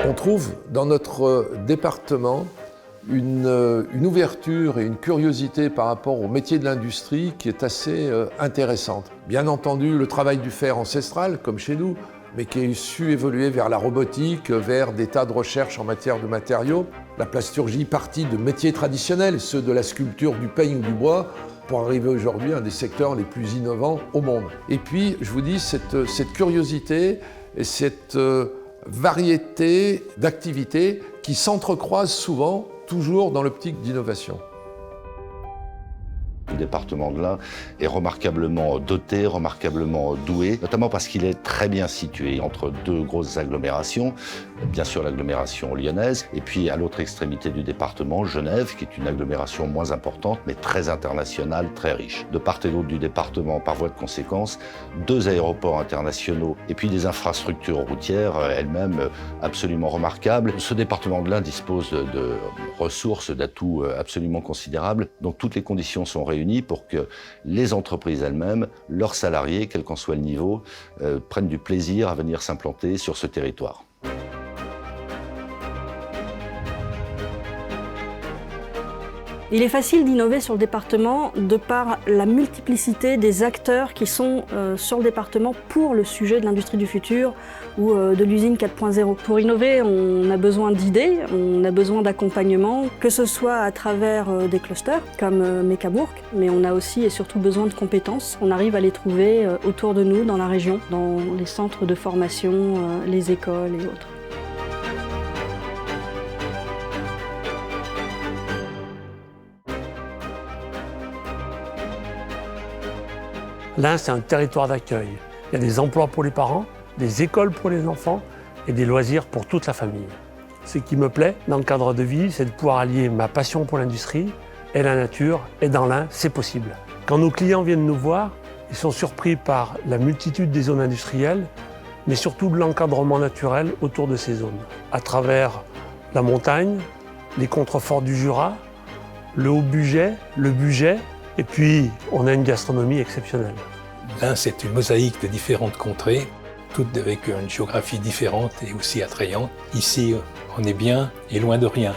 On trouve dans notre département une ouverture et une curiosité par rapport au métier de l'industrie qui est assez intéressante. Bien entendu, le travail du fer ancestral, comme chez nous, mais qui a su évoluer vers la robotique, vers des tas de recherches en matière de matériaux. La plasturgie partie de métiers traditionnels, ceux de la sculpture, du peigne ou du bois, pour arriver aujourd'hui à un des secteurs les plus innovants au monde. Et puis, je vous dis, cette curiosité et cette variété d'activités qui s'entrecroisent souvent, toujours dans l'optique d'innovation. Le département de l'Ain est remarquablement doté, remarquablement doué, notamment parce qu'il est très bien situé entre deux grosses agglomérations, bien sûr l'agglomération lyonnaise, et puis à l'autre extrémité du département, Genève, qui est une agglomération moins importante, mais très internationale, très riche. De part et d'autre du département, par voie de conséquence, 2 aéroports internationaux, et puis des infrastructures routières elles-mêmes absolument remarquables. Ce département de l'Ain dispose de ressources, d'atouts absolument considérables, donc toutes les conditions sont réunies pour que les entreprises elles-mêmes, leurs salariés, quel qu'en soit le niveau, prennent du plaisir à venir s'implanter sur ce territoire. Il est facile d'innover sur le département de par la multiplicité des acteurs qui sont sur le département pour le sujet de l'industrie du futur ou de l'usine 4.0. Pour innover, on a besoin d'idées, on a besoin d'accompagnement, que ce soit à travers des clusters comme Mekabourg, mais on a aussi et surtout besoin de compétences. On arrive à les trouver autour de nous, dans la région, dans les centres de formation, les écoles et autres. L'Ain, c'est un territoire d'accueil. Il y a des emplois pour les parents, des écoles pour les enfants et des loisirs pour toute la famille. Ce qui me plaît dans le cadre de vie, c'est de pouvoir allier ma passion pour l'industrie et la nature. Et dans l'Ain, c'est possible. Quand nos clients viennent nous voir, ils sont surpris par la multitude des zones industrielles, mais surtout de l'encadrement naturel autour de ces zones. À travers la montagne, les contreforts du Jura, le Haut-Bugey, le Bugey, et puis, on a une gastronomie exceptionnelle. L'Ain, c'est une mosaïque de différentes contrées, toutes avec une géographie différente et aussi attrayante. Ici, on est bien et loin de rien.